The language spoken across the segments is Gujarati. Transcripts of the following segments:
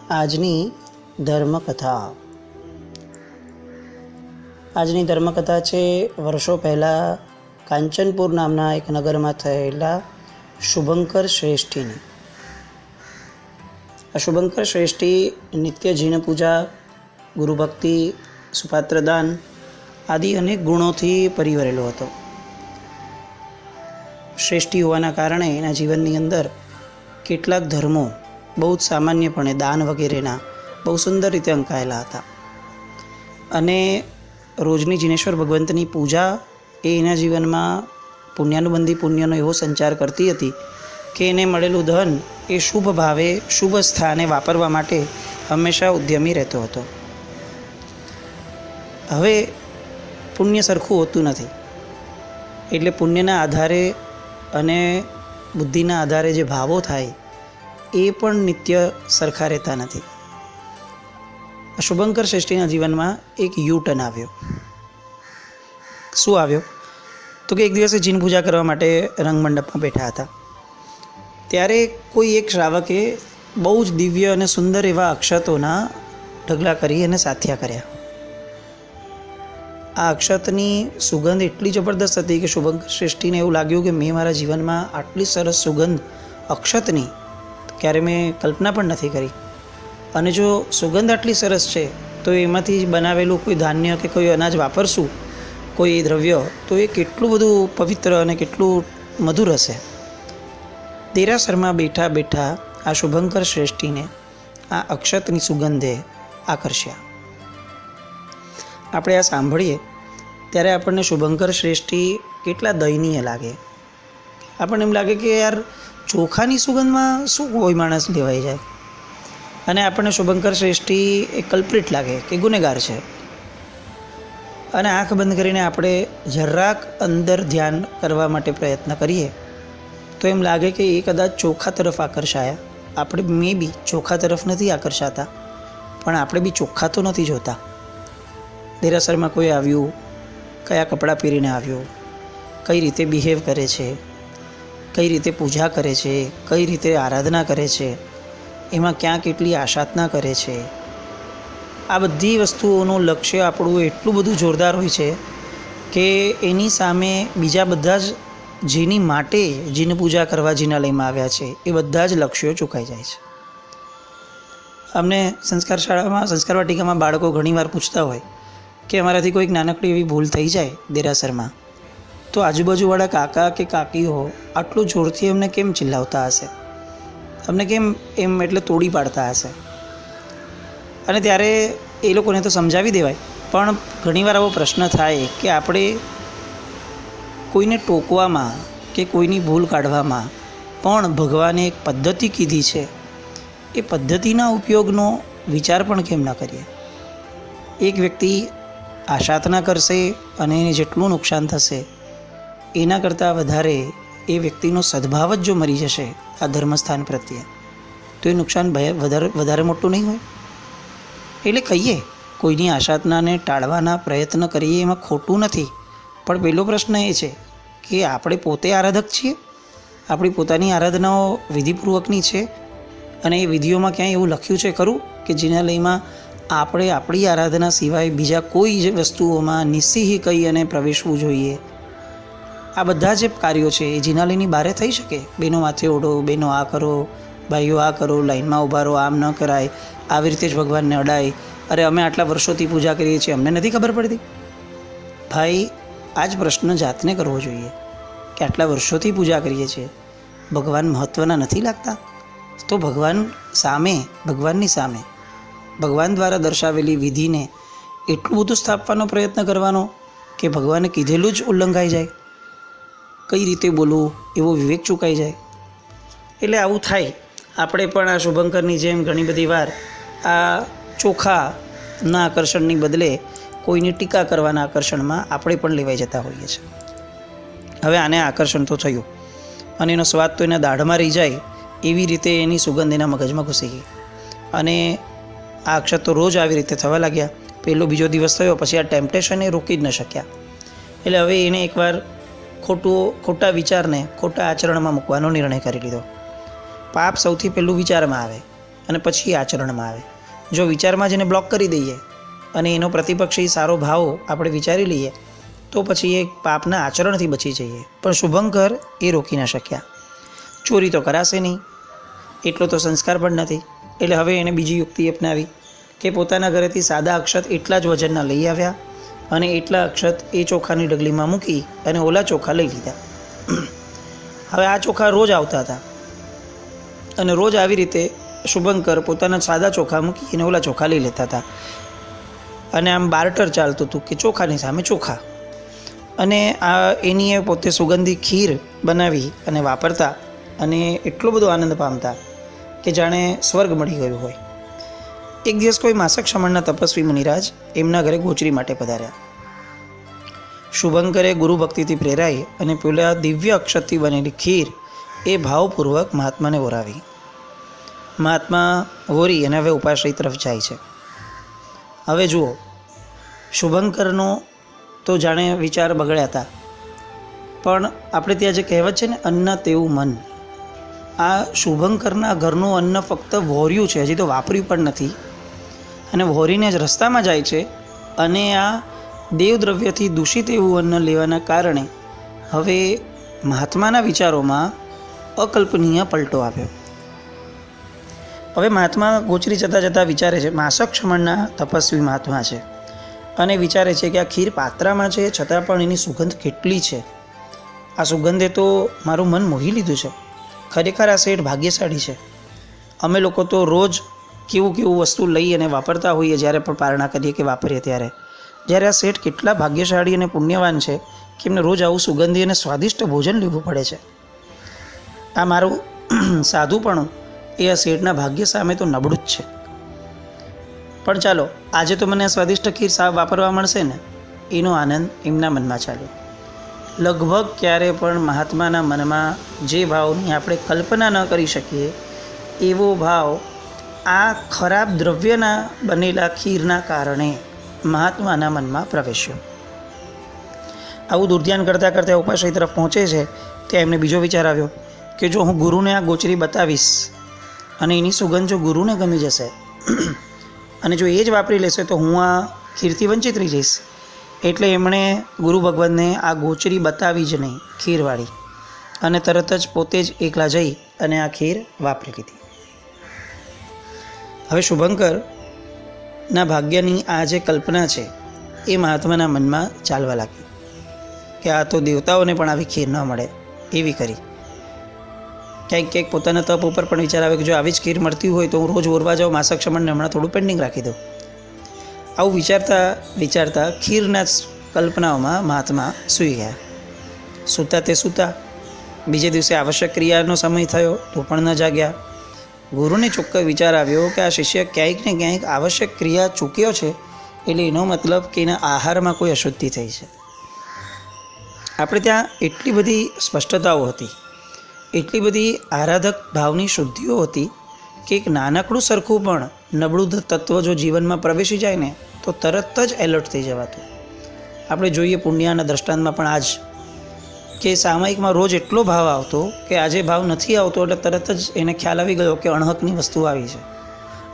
આજની ધર્મકથા. આજની ધર્મકથા છે વર્ષો પહેલાં કાંચનપુર નામના એક નગરમાં થયેલા શુભંકર શ્રેષ્ઠીની. આ શુભંકર શ્રેષ્ઠી નિત્ય જીન પૂજા, ગુરુભક્તિ, સુપાત્રદાન આદિ અનેક ગુણોથી પરિવરેલો હતો. શ્રેષ્ઠી હોવાના કારણે એના જીવનની અંદર કેટલાક ધર્મો બહુ જ સામાન્યપણે દાન વગેરેના બહુ સુંદર રીતે અંકાયેલા હતા. અને રોજની જીનેશ્વર ભગવંતની પૂજા એ એના જીવનમાં પુણ્યાનુબંધી પુણ્યનો એવો સંચાર કરતી હતી કે એને મળેલું ધન એ શુભ ભાવે શુભ સ્થાને વાપરવા માટે હંમેશા ઉદ્યમી રહેતો હતો. હવે પુણ્ય સરખું હોતું નથી, એટલે પુણ્યના આધારે અને બુદ્ધિના આધારે જે ભાવો થાય એ પણ નિત્ય સરખા રહેતા નથી. શુભંકર શ્રેષ્ઠીના જીવનમાં એક યુ ટર્ન આવ્યો. શું આવ્યો? તો કે એક દિવસે જીન પૂજા કરવા માટે રંગમંડપમાં બેઠા હતા. ત્યારે કોઈ એક શ્રાવકે બહુ જ દિવ્ય અને સુંદર એવા અક્ષતોના ઢગલા કરી અને સાથિયા કર્યા. આ અક્ષતની સુગંધ એટલી જબરદસ્ત હતી કે શુભંકર શ્રેષ્ઠીને એવું લાગ્યું કે મેં મારા જીવનમાં આટલી સરસ સુગંધ અક્ષતની ક્યારે મેં કલ્પના પણ નથી કરી. અને જો સુગંધ આટલી સરસ છે તો એમાંથી બનાવેલું કોઈ ધાન્ય કે કોઈ અનાજ વાપરશું, કોઈ દ્રવ્ય, તો એ કેટલું બધું પવિત્ર અને કેટલું મધુર હશે. દેરાસરમાં બેઠા બેઠા આ શુભંકર શ્રેષ્ઠીને આ અક્ષતની સુગંધે આકર્ષ્યા. આપણે આ સાંભળીએ ત્યારે આપણને શુભંકર શ્રેષ્ઠી કેટલા દયનીય લાગે. આપણને એમ લાગે કે યાર ચોખાની સુગંધમાં શું કોઈ માણસ લેવાઈ જાય. અને આપણને શુભંકર શ્રેષ્ઠી એ કલ્પ્રિટ લાગે કે ગુનેગાર છે. અને આંખ બંધ કરીને આપણે જરાક અંદર ધ્યાન કરવા માટે પ્રયત્ન કરીએ તો એમ લાગે કે એ કદાચ ચોખા તરફ આકર્ષાયા. આપણે મે બી ચોખા તરફ નથી આકર્ષાતા, પણ આપણે બી ચોખ્ખા તો નથી જોતા. દેરાસરમાં કોઈ આવ્યું, કયા કપડાં પહેરીને આવ્યું, કઈ રીતે બિહેવ કરે છે, કઈ રીતે પૂજા કરે છે, કઈ રીતે આરાધના કરે છે, એમાં ક્યાં કેટલી આશાધના કરે છે, આ બધી વસ્તુઓનું લક્ષ્ય આપણું એટલું બધું જોરદાર હોય છે કે એની સામે બીજા બધા જ જેની માટે જીન પૂજા કરવા જીનાલયમાં આવ્યા છે એ બધા જ લક્ષ્યો ચૂકાઈ જાય છે. અમને સંસ્કાર શાળામાં, સંસ્કાર વાટિકામાં બાળકો ઘણીવાર પૂછતા હોય કે અમારાથી કોઈક નાનકડી એવી ભૂલ થઈ જાય દેરાસરમાં, તો આજુબાજુવાળા કાકા કે કાકીઓ આટલું જોરથી અમને કેમ ચિલ્લાવતા હશે, અમને કેમ એમ એટલે તોડી પાડતા હશે. અને ત્યારે એ લોકોને તો સમજાવી દેવાય, પણ ઘણીવાર આવો પ્રશ્ન થાય કે આપણે કોઈને ટોકવામાં કે કોઈની ભૂલ કાઢવામાં પણ ભગવાને એક પદ્ધતિ કીધી છે, એ પદ્ધતિના ઉપયોગનો વિચાર પણ કેમ ન કરીએ. એક વ્યક્તિ આશાતના કરશે અને એને જેટલું નુકસાન થશે એના કરતાં વધારે એ વ્યક્તિનો સદભાવ જ જો મરી જશે આ ધર્મસ્થાન પ્રત્યે, તો એ નુકસાન વધારે મોટું નહીં હોય. એટલે કહીએ કોઈની આશાતનાને ટાળવાના પ્રયત્ન કરીએ એમાં ખોટું નથી, પણ પહેલો પ્રશ્ન એ છે કે આપણે પોતે આરાધક છીએ, આપણી પોતાની આરાધનાઓ વિધિપૂર્વકની છે, અને એ વિધિઓમાં ક્યાંય એવું લખ્યું છે ખરું કે જીનાલયમાં આપણે આપણી આરાધના સિવાય બીજા કોઈ જ વસ્તુઓમાં નિસ્સિહ કહી અને પ્રવેશવું જોઈએ. આ બધા જે કાર્યો છે એ જીનાલયની બહારે થઈ શકે. બહેનો માથે ઓઢો, બહેનો આ કરો, ભાઈઓ આ કરો, લાઈનમાં ઊભા રહો, આમ ન કરાય, આવી રીતે જ ભગવાનને અડાય, અરે અમે આટલા વર્ષોથી પૂજા કરીએ છીએ, અમને નથી ખબર પડતી. ભાઈ, આ જ પ્રશ્ન જાતને કરવો જોઈએ કે આટલા વર્ષોથી પૂજા કરીએ છીએ, ભગવાન મહત્ત્વના નથી લાગતા? તો ભગવાનની સામે ભગવાન દ્વારા દર્શાવેલી વિધિને એટલું બધું સ્થાપવાનો પ્રયત્ન કરવાનો કે ભગવાને કીધેલું જ ઉલ્લંઘાઈ જાય, કઈ રીતે બોલવું એવો વિવેક ચૂકાઈ જાય. એટલે આવું થાય. આપણે પણ આ શુભંકરની જેમ ઘણી બધી વાર આ ચોખાના આકર્ષણની બદલે કોઈની ટીકા કરવાના આકર્ષણમાં આપણે પણ લેવાઈ જતા હોઈએ છીએ. હવે આને આકર્ષણ તો થયું અને એનો સ્વાદ તો એના દાઢમાં રહી જાય એવી રીતે એની સુગંધ એના મગજમાં ઘૂસી ગઈ. અને આ અક્ષત તો રોજ આવી રીતે થવા લાગ્યા. પહેલો બીજો દિવસ થયો પછી આ ટેમ્પટેશન એ રોકી જ ન શક્યા. એટલે હવે એને એકવાર ખોટા વિચારને ખોટા આચરણમાં મૂકવાનો નિર્ણય કરી લીધો. પાપ સૌથી પહેલું વિચારમાં આવે અને પછી આચરણમાં આવે. જો વિચારમાં જ એને બ્લોક કરી દઈએ અને એનો પ્રતિપક્ષી સારો ભાવ આપણે વિચારી લઈએ તો પછી એ પાપના આચરણથી બચી જઈએ. પણ શુભંકર એ રોકી ન શક્યા. ચોરી તો કરાશે નહીં, એટલો તો સંસ્કાર પણ નથી. એટલે હવે એણે બીજી યુક્તિ અપનાવી કે પોતાના ઘરેથી સાદા અક્ષત એટલા જ વજનના લઈ આવ્યા અને એટલા અક્ષત એ ચોખાની ડગલીમાં મૂકી અને ઓલા ચોખા લઈ લીધા. હવે આ ચોખા રોજ આવતા હતા અને રોજ આવી રીતે શુભંકર પોતાના સાદા ચોખા મૂકી અને ઓલા ચોખા લઈ લેતા હતા. અને આમ બાર્ટર ચાલતું હતું કે ચોખાની સામે ચોખા. અને આ એની એ પોતે સુગંધી ખીર બનાવી અને વાપરતા અને એટલો બધો આનંદ પામતા કે જાણે સ્વર્ગ મળી ગયું હોય. એક દિવસ કોઈ માસક શમણના તપસ્વી મુનિરાજ એમના ઘરે ગોચરી માટે પધાર્યા. શુભંકરે ગુરુ ભક્તિથી પ્રેરાઈ અને પેલા દિવ્ય અક્ષતથી બનેલી ખીર એ ભાવપૂર્વક મહાત્માને ઓરાવી. મહાત્મા ઓરી અને હવે ઉપાશ્રય તરફ જાય છે. હવે જુઓ, શુભંકરનો તો જાણે વિચાર બગડ્યા હતા, પણ આપણે ત્યાં જે કહેવત છે ને, અન્ન તેવું મન. આ શુભંકરના ઘરનું અન્ન ફક્ત વહોર્યું છે, હજી તો વાપર્યું પણ નથી અને વહોરીને જ રસ્તામાં જાય છે. અને આ દેવદ્રવ્યથી દૂષિત એવું અન્ન લેવાના કારણે હવે મહાત્માના વિચારોમાં અકલ્પનીય પલટો આવ્યો. હવે મહાત્મા ગોચરી જતાં જતાં વિચારે છે, માસક શમણના તપસ્વી મહાત્મા છે અને વિચારે છે કે આ ખીર પાત્રામાં છે છતાં પણ એની સુગંધ કેટલી છે. આ સુગંધે તો મારું મન મોહી લીધું છે. ખરેખર આ શેઠ ભાગ્યશાળી છે. અમે લોકો તો રોજ કેવું વસ્તુ લઈ અને વાપરતા હોઈએ જ્યારે પણ પારણા કરીએ કે વાપરીએ ત્યારે. જ્યારે આ શેઠ કેટલા ભાગ્યશાળી અને પુણ્યવાન છે કે એમને રોજ આવું સુગંધી અને સ્વાદિષ્ટ ભોજન લેવું પડે છે. આ મારું સાધુપણું એ આ શેઠના ભાગ્ય સામે તો નબળું જ છે. પણ ચાલો, આજે તો મને સ્વાદિષ્ટ ખીર વાપરવા મળશે ને, એનો આનંદ એમના મનમાં ચાલ્યો. લગભગ ક્યારે પણ મહાત્માના મનમાં જે ભાવની આપણે કલ્પના ન કરી શકીએ એવો ભાવ આ ખરાબ દ્રવ્યના બનેલા ખીરના કારણે મહાત્માના મનમાં પ્રવેશ્યો. આવું દુર્ધ્યાન કરતાં કરતાં ઉપાશ્રય તરફ પહોંચે છે ત્યાં એમને બીજો વિચાર આવ્યો કે જો હું ગુરુને આ ગોચરી બતાવીશ અને એની સુગંધ જો ગુરુને ગમી જશે અને જો એ જ વાપરી લેશે તો હું આ ખીરથી વંચિત રહી જઈશ. એટલે એમણે ગુરુ ભગવાનને આ ગોચરી બતાવી જ નહીં, ખીરવાળી, અને તરત જ પોતે જ એકલા જઈ અને આ ખીર વાપરી લીધી. હવે શુભંકરના ભાગ્યની આ જે કલ્પના છે એ મહાત્માના મનમાં ચાલવા લાગી કે આ તો દેવતાઓને પણ આવી ખીર ન મળે એવી કરી. ક્યાંક પોતાના તપ ઉપર પણ વિચાર આવે કે જો આવી જ ખીર મળતી હોય તો હું રોજ ઓરવા જાઉં માસક શમણને હમણાં થોડું પેન્ડિંગ રાખી દઉં. આવું વિચારતા ખીરના કલ્પનાઓમાં મહાત્મા સૂઈ ગયા. સૂતા તે સૂતા. બીજે દિવસે આવશ્યક ક્રિયાનો સમય થયો તો પણ ન જાગ્યા. ગુરુને ચોક્કસ વિચાર આવ્યો કે આ શિષ્ય ક્યાંક ને ક્યાંક આવશ્યક ક્રિયા ચૂક્યો છે, એટલે એનો મતલબ કે એના આહારમાં કોઈ અશુદ્ધિ થઈ છે. આપણે ત્યાં એટલી બધી સ્પષ્ટતાઓ હતી, એટલી બધી આરાધક ભાવની શુદ્ધિઓ હતી કે એક નાનકડું સરખું પણ નબળું તત્વ જો જીવનમાં પ્રવેશી જાય ને તો તરત જ એલર્ટ થઈ જવાતું. આપણે જોઈએ પુણ્યના દ્રષ્ટાંતમાં પણ આજ કે સામાયિકમાં રોજ એટલો ભાવ આવતો કે આજે ભાવ નથી આવતો એટલે તરત જ એને ખ્યાલ આવી ગયો કે અણહકની વસ્તુ આવી છે.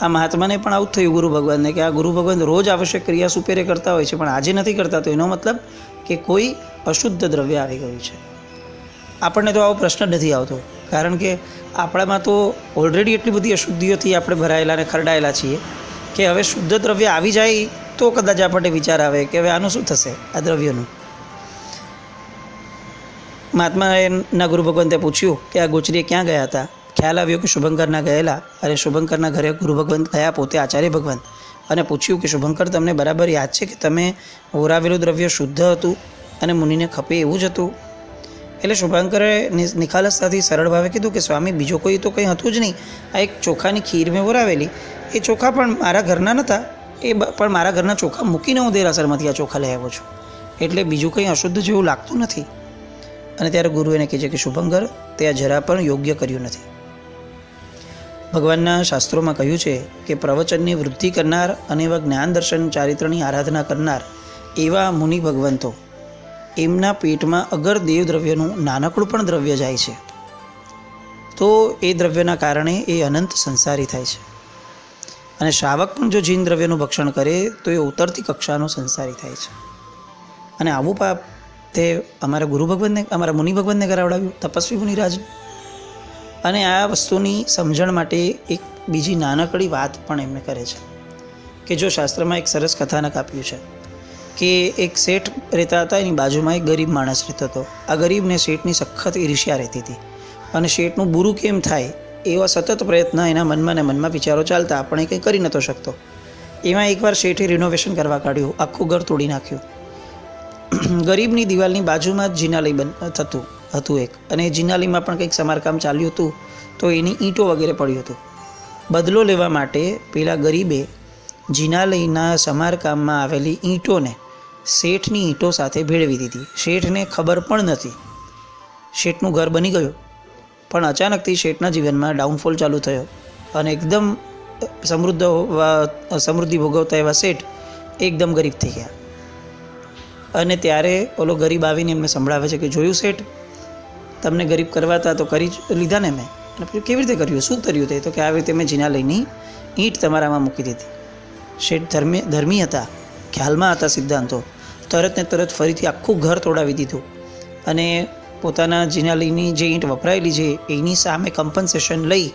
આ મહાત્માને પણ આવું થયું ગુરુ ભગવાનને કે આ ગુરુ ભગવાન રોજ આવશ્યક ક્રિયા સુપેરે કરતા હોય છે પણ આજે નથી કરતા, તો એનો મતલબ કે કોઈ અશુદ્ધ દ્રવ્ય આવી ગયું છે. આપણને તો આવો પ્રશ્ન નથી આવતો, કારણ કે આપણામાં તો ઓલરેડી એટલી બધી અશુદ્ધિઓથી આપણે ભરાયેલા અને ખરડાયેલા છીએ કે હવે શુદ્ધ દ્રવ્ય આવી જાય તો કદાચ આપણને વિચાર આવે કે હવે આનું શું થશે, આ દ્રવ્યનું. મહાત્માના ગુરુ ભગવાન તે પૂછ્યું કે આ ગોચરીએ ક્યાં ગયા હતા. ખ્યાલ આવ્યો કે શુભંકરના ગયેલા, અને શુભંકરના ઘરે ગુરુ ભગવાન ગયા પોતે આચાર્ય ભગવાન, અને પૂછ્યું કે શુભંકર, તમને બરાબર યાદ છે કે તમે ઓરાવેલું દ્રવ્ય શુદ્ધ હતું અને મુનિને ખપે એવું જ હતું? એટલે શુભાંકરે નિખાલસતાથી સરળ ભાવે કીધું કે સ્વામી, બીજો કોઈ તો કંઈ હતું જ નહીં. આ એક ચોખાની ખીર મેં ઓરાવેલી, એ ચોખા પણ મારા ઘરના નહોતા, એ પણ મારા ઘરના ચોખા મૂકીને હું દેરાસરમાંથી આ ચોખા લઈ આવ્યો છું, એટલે બીજું કંઈ અશુદ્ધ જેવું લાગતું નથી. અને ત્યારે ગુરુ એને કહે છે કે શુભંકર, તે આ જરા પણ યોગ્ય કર્યું નથી. ભગવાનના શાસ્ત્રોમાં કહ્યું છે કે પ્રવચનની વૃદ્ધિ કરનાર અને એવા જ્ઞાન દર્શન ચારિત્રની આરાધના કરનાર એવા મુનિ ભગવંતો, એમના પેટમાં અગર દેવદ્રવ્યનું નાનકડું પણ દ્રવ્ય જાય છે તો એ દ્રવ્યના કારણે એ અનંત સંસારી થાય છે. અને શ્રાવક પણ જો જીન દ્રવ્યનું ભક્ષણ કરે તો એ ઉતરતી કક્ષાનો સંસારી થાય છે. અને આવું પાપ તે અમારા ગુરુ ભગવંતને, અમારા મુનિ ભગવંતને કરાવડાવ્યું, તપસ્વી મુનિરાજને. અને આ વસ્તુની સમજણ માટે એક બીજી નાનકડી વાત પણ એમને કરે છે કે જો શાસ્ત્રમાં એક સરસ કથાનક આપ્યું છે કે એક શેઠ રહેતા હતા, એની બાજુમાં એક ગરીબ માણસ રહેતો હતો. આ ગરીબને શેઠની સખત ઈર્ષ્યા રહેતી હતી અને શેઠનું બુરું કેમ થાય એવા સતત પ્રયત્ન એના મનમાં ને મનમાં વિચારો ચાલતા, પણ એ કંઈ કરી નહોતો શકતો. એમાં એકવાર શેઠે રિનોવેશન કરવા કાઢ્યું, આખું ઘર તોડી નાખ્યું. ગરીબની દિવાલની બાજુમાં જ જિનાલય હતું એક, અને જિનાલયમાં પણ કંઈક સમારકામ ચાલ્યું હતું, તો એની ઈંટો વગેરે પડ્યું હતું. બદલો લેવા માટે પેલા ગરીબે જિનાલયના સમારકામમાં આવેલી ઈંટોને શેઠની ઈંટો સાથે ભેળવી દીધી. શેઠને ખબર પણ નથી. શેઠનું ઘર બની ગયું, પણ અચાનકથી શેઠના જીવનમાં ડાઉનફોલ ચાલુ થયો અને એકદમ સમૃદ્ધિ ભોગવતા એવા શેઠ એકદમ ગરીબ થઈ ગયા. અને ત્યારે ઓલો ગરીબ આવીને એમને સંભળાવે છે કે જોયું શેઠ, તમને ગરીબ કરવાતા તો કરી જ લીધા ને મેં. અને પછી કેવી રીતે કર્યું, શું કર્યું તે? તો કે આવી રીતે મેં જિનાલયની ઈંટ તમારામાં મૂકી દીધી. શેઠ ધર્મી હતા, ખ્યાલમાં હતા સિદ્ધાંતો. તરત ને તરત ફરીથી આખું ઘર તોડાવી દીધું અને પોતાના જિનાલયની જે ઈંટ વપરાયેલી છે એની સામે કમ્પન્સેશન લઈ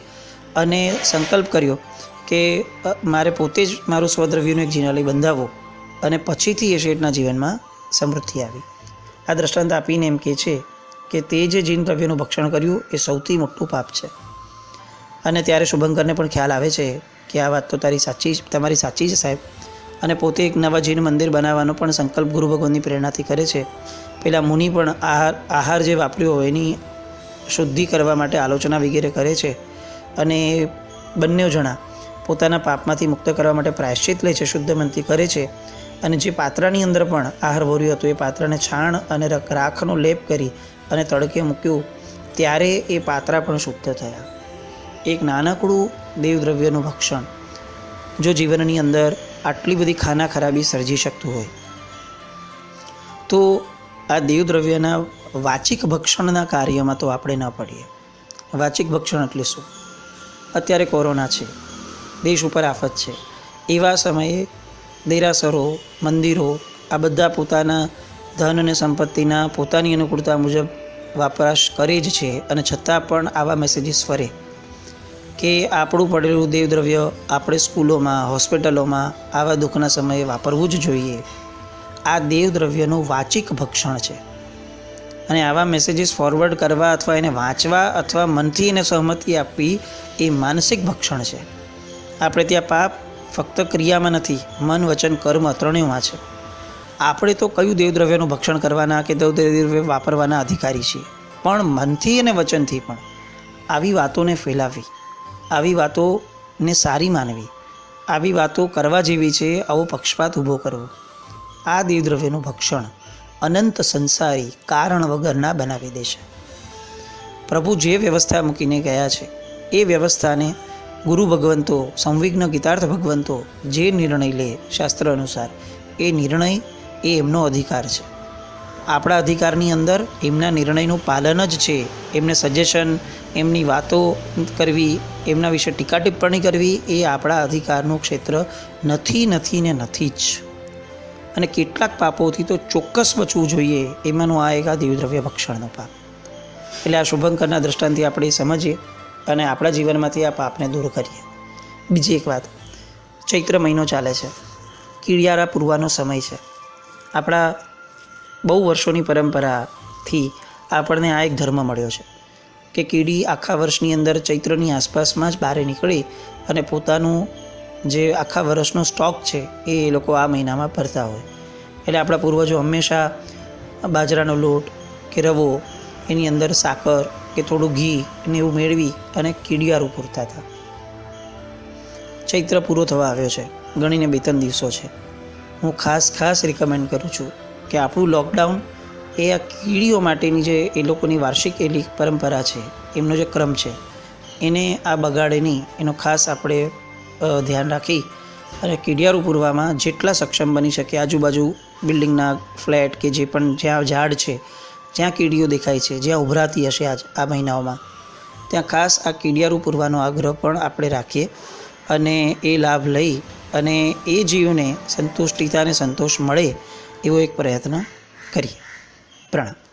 અને સંકલ્પ કર્યો કે મારે પોતે જ મારું સ્વદ્રવ્યનું એક જિનાલય બંધાવો. અને પછીથી એ શેઠના જીવનમાં સમૃદ્ધિ આવી. આ દ્રષ્ટાંત આપીને એમ કહે છે કે તે જે જીન દ્રવ્યનું ભક્ષણ કર્યું એ સૌથી મોટું પાપ છે. અને ત્યારે શુભંકરને પણ ખ્યાલ આવે છે કે આ વાત તો તમારી સાચી છે સાહેબ. અને પોતે એક નવા જીન મંદિર બનાવવાનો પણ સંકલ્પ ગુરુ ભગવાનની પ્રેરણાથી કરે છે. પેલા મુનિ પણ આહાર જે વાપર્યો હોય એની શુદ્ધિ કરવા માટે આલોચના વગેરે કરે છે. અને બંને જણા પોતાના પાપમાંથી મુક્ત કરવા માટે પ્રાયશ્ચિત લે છે, શુદ્ધ મનથી કરે છે. અને જે પાત્રાની અંદર પણ આહાર ભર્યો હતો એ પાત્રાને છાણ અને રાખનો લેપ કરી અને તડકે મૂક્યું, ત્યારે એ પાત્રા પણ શુદ્ધ થયા. એક નાનકડું દેવદ્રવ્યનું ભક્ષણ જો જીવનની અંદર આટલી બધી ખાના ખરાબી સર્જી શકતું હોય, તો આ દેવદ્રવ્યના વાચિક ભક્ષણના કાર્યમાં તો આપણે ન પડીએ. વાચિક ભક્ષણ એટલે શું? અત્યારે કોરોના છે, દેશ ઉપર આફત છે, એવા સમયે દેરાસરો, મંદિરો આ બધા પોતાના ધન અને સંપત્તિના પોતાની અનુકૂળતા મુજબ વપરાશ કરે જ છે. અને છતાં પણ આવા મેસેજીસ ફરે કે આપણું પડેલું દેવદ્રવ્ય આપણે સ્કૂલોમાં, હોસ્પિટલોમાં આવા દુઃખના સમયે વાપરવું જ જોઈએ. આ દેવદ્રવ્યનું વાચિક ભક્ષણ છે. અને આવા મેસેજીસ ફોરવર્ડ કરવા અથવા એને વાંચવા અથવા મનથી એને સહમતિ આપવી એ માનસિક ભક્ષણ છે. આપણે ત્યાં પાપ ફક્ત ક્રિયામાં નથી, મન, વચન, કર્મ ત્રણેયમાં છે. આપણે તો કયું દેવદ્રવ્યનું ભક્ષણ કરવાના કે દેવદ્રવ્ય વાપરવાના અધિકારી છીએ, પણ મનથી અને વચનથી પણ આવી વાતોને ફેલાવવી, આવી વાતોને સારી માનવી, આવી વાતો કરવા જેવી છે, આવો પક્ષપાત ઊભો કરવો, આ દેવદ્રવ્યનું ભક્ષણ અનંત સંસારી કારણ વગરના બનાવી દેશે. પ્રભુ જે વ્યવસ્થા મૂકીને ગયા છે એ વ્યવસ્થાને ગુરુ ભગવંતો, સંવિઘ્ન ગીતાર્થ ભગવંતો જે નિર્ણય લે શાસ્ત્ર અનુસાર, એ નિર્ણય એ એમનો અધિકાર છે. આપણા અધિકારની અંદર એમના નિર્ણયનું પાલન જ છે. એમને સજેશન, એમની વાતો કરવી, એમના વિશે ટીકા ટિપ્પણી કરવી એ આપણા અધિકારનું ક્ષેત્ર નથી ને નથી જ. અને કેટલાક પાપોથી તો ચોક્કસ બચવું જોઈએ, એમાંનું આ એક આ દેવદ્રવ્ય ભક્ષણનો પાપ. એટલે આ શુભંકરના દ્રષ્ટાંતથી આપણે સમજીએ અને આપણા જીવનમાંથી આ પાપને દૂર કરીએ. બીજી એક વાત, ચૈત્ર મહિનો ચાલે છે, કીડિયારા પૂરવાનો સમય છે. આપણા બહુ વર્ષોની પરંપરાથી આપણને આ એક ધર્મ મળ્યો છે કે કીડી આખા વર્ષની અંદર ચૈત્રની આસપાસમાં જ બહાર નીકળી અને પોતાનું જે આખા વર્ષનો સ્ટોક છે એ લોકો આ મહિનામાં ભરતા હોય. એટલે આપણા પૂર્વજો હંમેશા બાજરાનો લોટ કે રવો, એની અંદર સાકર કે થોડું ઘી અને એવું મેળવી અને કીડિયારું પૂરતા હતા. ચૈત્ર પૂરો થવા આવ્યો છે, ગણીને 2-3 દિવસો છે. હું ખાસ રિકમેન્ડ કરું છું કે આપણું લોકડાઉન એ આ કીડીઓ માટેની જે એ લોકોની વાર્ષિક એલી પરંપરા છે, એમનો જે ક્રમ છે, એને આ બગાડે નહીં, એનો ખાસ આપણે ધ્યાન રાખી અને કીડિયારું પૂરવામાં જેટલા સક્ષમ બની શકે, આજુબાજુ બિલ્ડિંગના ફ્લેટ કે જે પણ જ્યાં ઝાડ છે, જ્યાં કીડીઓ દેખાય છે, જ્યાં ઉભરાતી હશે આ મહિનાઓમાં, ત્યાં ખાસ આ કીડિયારું પૂરવાનો આગ્રહ પણ આપણે રાખીએ. અને એ લાભ લઈ અને એ જીવને સંતુષ્ટિતા અને સંતોષ મળે એવો એક પ્રયત્ન કરીએ. પ્રણામ.